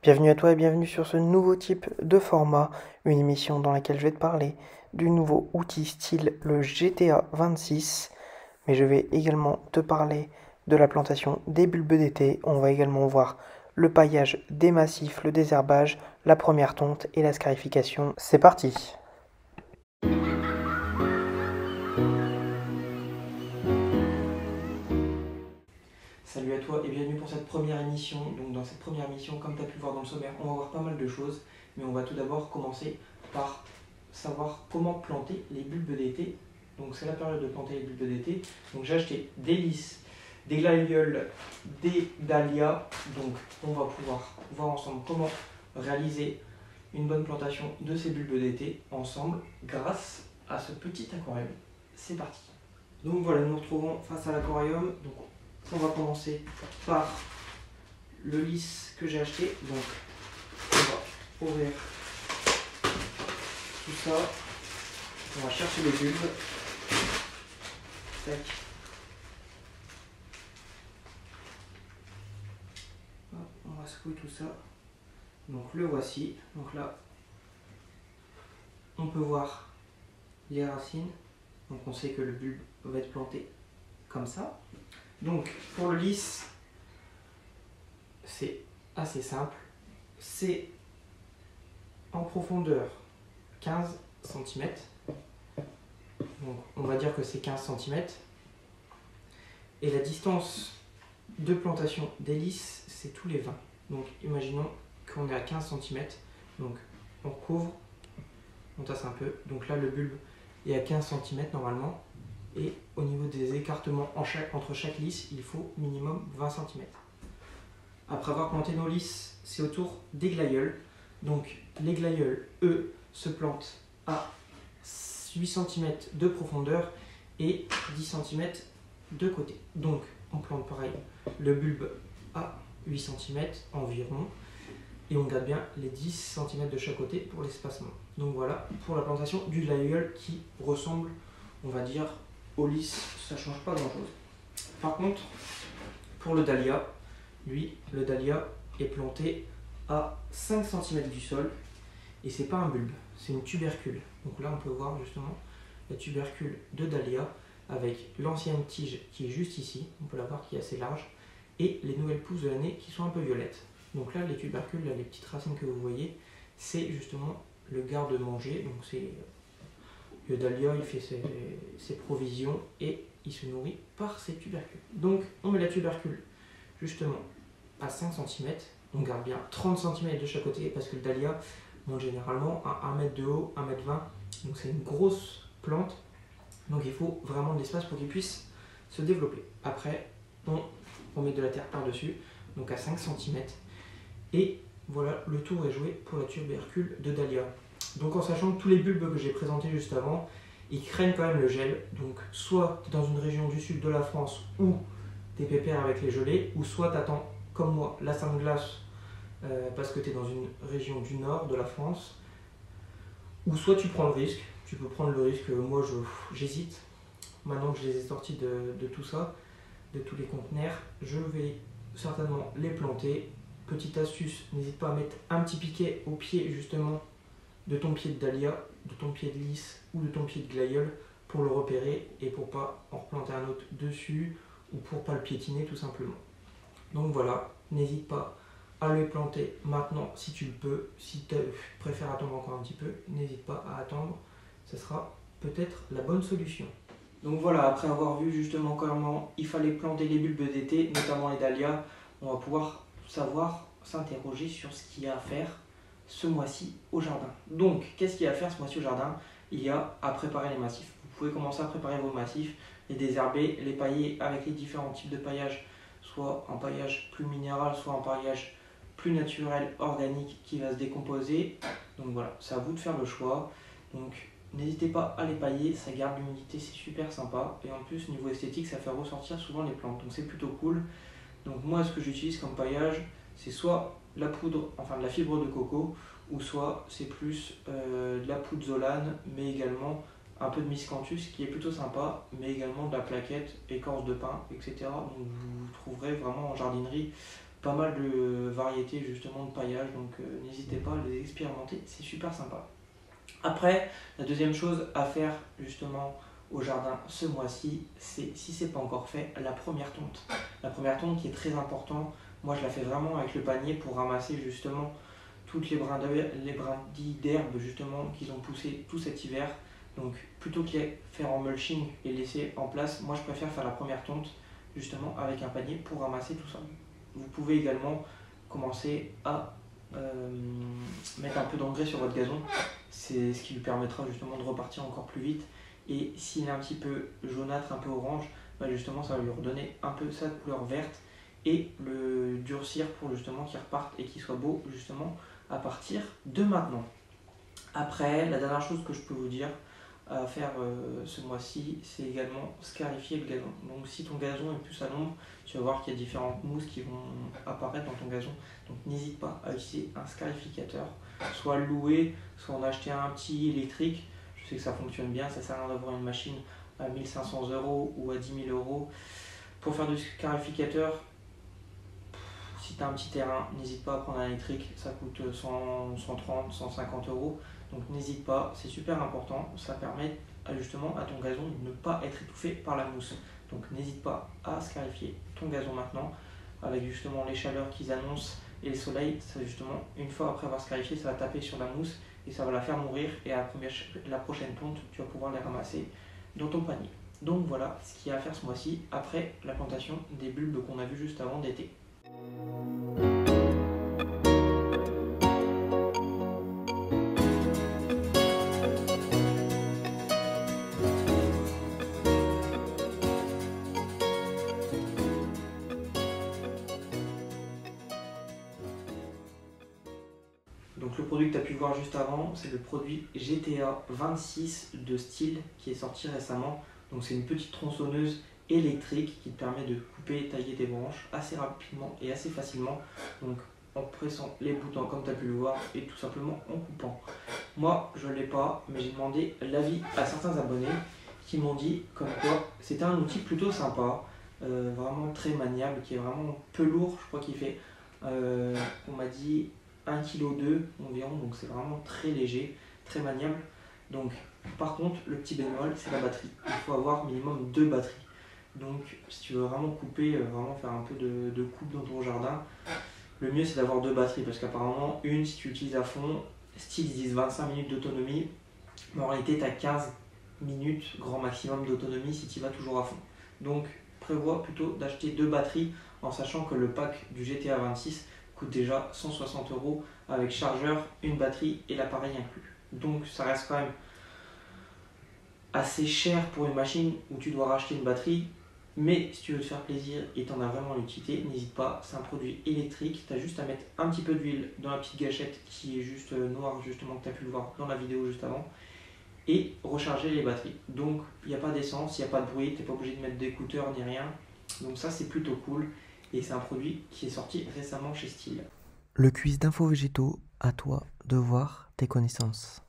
Bienvenue à toi et bienvenue sur ce nouveau type de format, une émission dans laquelle je vais te parler du nouveau outil style le GTA 26, mais je vais également te parler de la plantation des bulbes d'été. On va également voir le paillage des massifs, le désherbage, la première tonte et la scarification. C'est parti! Salut à toi et bienvenue pour cette première émission. Donc dans cette première émission, comme tu as pu le voir dans le sommaire, on va voir pas mal de choses, mais on va tout d'abord commencer par savoir comment planter les bulbes d'été. Donc c'est la période de planter les bulbes d'été. Donc j'ai acheté des lys, des glaïeuls, des dahlias. Donc on va pouvoir voir ensemble comment réaliser une bonne plantation de ces bulbes d'été ensemble grâce à ce petit aquarium. C'est parti. Donc voilà, nous nous retrouvons face à l'aquarium. Donc on va commencer par le lys que j'ai acheté. Donc on va ouvrir tout ça. On va chercher les bulbes. Tac. Hop, on va secouer tout ça. Donc le voici. Donc là, on peut voir les racines. Donc on sait que le bulbe va être planté comme ça. Donc pour le lys, c'est assez simple. C'est en profondeur 15 cm. Donc on va dire que c'est 15 cm. Et la distance de plantation des lys, c'est tous les 20. Donc imaginons qu'on est à 15 cm. Donc on couvre, on tasse un peu. Donc là le bulbe est à 15 cm normalement. Et au niveau des écartements entre chaque lys, il faut minimum 20 cm. Après avoir planté nos lys, c'est au tour des glaïeuls. Donc les glaïeuls, eux, se plantent à 8 cm de profondeur et 10 cm de côté. Donc on plante pareil le bulbe à 8 cm environ et on garde bien les 10 cm de chaque côté pour l'espacement. Donc voilà pour la plantation du glaïeul qui ressemble, on va dire, au lys, ça ne change pas grand chose. Par contre, pour le dahlia, lui, le dahlia est planté à 5 cm du sol et c'est pas un bulbe, c'est une tubercule. Donc là, on peut voir justement la tubercule de dahlia avec l'ancienne tige qui est juste ici, on peut la voir qui est assez large, et les nouvelles pousses de l'année qui sont un peu violettes. Donc là, les tubercules, là, les petites racines que vous voyez, c'est justement le garde-manger. Donc c'est le dahlia, il fait ses provisions et il se nourrit par ces tubercules. Donc on met la tubercule justement à 5 cm, on garde bien 30 cm de chaque côté parce que le dahlia monte généralement à 1 m de haut, 1 m 20, donc c'est une grosse plante, donc il faut vraiment de l'espace pour qu'il puisse se développer. Après on met de la terre par-dessus, donc à 5 cm, et voilà, le tour est joué pour la tubercule de dahlia. Donc en sachant que tous les bulbes que j'ai présentés juste avant, ils craignent quand même le gel. Donc soit tu es dans une région du sud de la France où tu es pépère avec les gelées, ou soit tu attends comme moi la sainte glace parce que tu es dans une région du nord de la France, ou soit tu prends le risque. Tu peux prendre le risque, moi j'hésite. Maintenant que je les ai sortis de tout ça, de tous les conteneurs, je vais certainement les planter. Petite astuce, n'hésite pas à mettre un petit piquet au pied justement de ton pied de dahlia, de ton pied de lys ou de ton pied de glaïeul pour le repérer et pour pas en replanter un autre dessus ou pour pas le piétiner tout simplement. Donc voilà, n'hésite pas à le planter maintenant si tu le peux. Si tu préfères attendre encore un petit peu, n'hésite pas à attendre, ce sera peut-être la bonne solution. Donc voilà, après avoir vu justement comment il fallait planter les bulbes d'été, notamment les dahlias, on va pouvoir savoir s'interroger sur ce qu'il y a à faire ce mois-ci au jardin. Donc, qu'est-ce qu'il y a à faire ce mois-ci au jardin? Il y a à préparer les massifs. Vous pouvez commencer à préparer vos massifs, les désherber, les pailler avec les différents types de paillage, soit un paillage plus minéral, soit un paillage plus naturel, organique, qui va se décomposer. Donc voilà, c'est à vous de faire le choix. Donc, n'hésitez pas à les pailler, ça garde l'humidité, c'est super sympa. Et en plus, niveau esthétique, ça fait ressortir souvent les plantes. Donc c'est plutôt cool. Donc moi, ce que j'utilise comme paillage, c'est soit la poudre, enfin de la fibre de coco, ou soit c'est plus de la poudre Zolane, mais également un peu de miscanthus qui est plutôt sympa, mais également de la plaquette, écorce de pin, etc. Donc vous trouverez vraiment en jardinerie pas mal de variétés justement de paillage, donc n'hésitez pas à les expérimenter, c'est super sympa. Après, la deuxième chose à faire justement au jardin ce mois-ci, c'est, si c'est pas encore fait, la première tonte. La première tonte qui est très importante, moi je la fais vraiment avec le panier pour ramasser justement toutes les brindilles d'herbe justement qu'ils ont poussé tout cet hiver. Donc plutôt que les faire en mulching et laisser en place, moi je préfère faire la première tonte justement avec un panier pour ramasser tout ça. Vous pouvez également commencer à mettre un peu d'engrais sur votre gazon, c'est ce qui lui permettra justement de repartir encore plus vite. Et s'il est un petit peu jaunâtre, un peu orange, bah justement ça va lui redonner un peu sa couleur verte et le durcir pour justement qu'il reparte et qu'il soit beau justement à partir de maintenant. Après, la dernière chose que je peux vous dire à faire ce mois-ci, c'est également scarifier le gazon. Donc si ton gazon est plus à l'ombre, tu vas voir qu'il y a différentes mousses qui vont apparaître dans ton gazon. Donc n'hésite pas à utiliser un scarificateur, soit louer, soit en acheter un petit électrique. Je sais que ça fonctionne bien, ça sert à rien d'avoir une machine à 1500 € ou à 10 000 €. Pour faire du scarificateur, si tu as un petit terrain, n'hésite pas à prendre un électrique, ça coûte 100, 130, 150 €. Donc n'hésite pas, c'est super important, ça permet justement à ton gazon de ne pas être étouffé par la mousse. Donc n'hésite pas à scarifier ton gazon maintenant, avec justement les chaleurs qu'ils annoncent et le soleil, ça justement, une fois après avoir scarifié, ça va taper sur la mousse et ça va la faire mourir, et à la prochaine tonte, tu vas pouvoir les ramasser dans ton panier. Donc voilà ce qu'il y a à faire ce mois-ci, après la plantation des bulbes qu'on a vu juste avant d'été. Donc le produit que tu as pu voir juste avant, c'est le produit GTA 26 de Stihl qui est sorti récemment. Donc c'est une petite tronçonneuse électrique qui te permet de couper et tailler des branches assez rapidement et assez facilement. Donc en pressant les boutons comme tu as pu le voir et tout simplement en coupant. Moi je ne l'ai pas, mais j'ai demandé l'avis à certains abonnés qui m'ont dit comme quoi c'était un outil plutôt sympa, vraiment très maniable, qui est vraiment peu lourd. Je crois qu'il fait, on m'a dit 1,2 kg environ, donc c'est vraiment très léger, très maniable. Donc par contre le petit bémol, c'est la batterie. Il faut avoir minimum 2 batteries. Donc si tu veux vraiment couper, vraiment faire un peu de coupe dans ton jardin, le mieux c'est d'avoir 2 batteries, parce qu'apparemment une, si tu utilises à fond, Stihl disent 25 minutes d'autonomie, mais en réalité tu as 15 minutes grand maximum d'autonomie si tu vas toujours à fond. Donc prévois plutôt d'acheter 2 batteries, en sachant que le pack du GTA 26 coûte déjà 160 € avec chargeur, une batterie et l'appareil inclus. Donc ça reste quand même assez cher pour une machine où tu dois racheter une batterie, mais si tu veux te faire plaisir et t'en as vraiment l'utilité, n'hésite pas, c'est un produit électrique, tu as juste à mettre un petit peu d'huile dans la petite gâchette qui est juste noire justement, que tu as pu le voir dans la vidéo juste avant, et recharger les batteries. Donc il n'y a pas d'essence, il n'y a pas de bruit, tu n'es pas obligé de mettre d'écouteurs ni rien, donc ça c'est plutôt cool. Et c'est un produit qui est sorti récemment chez Stihl. Le quiz d'infos végétaux, à toi de voir tes connaissances.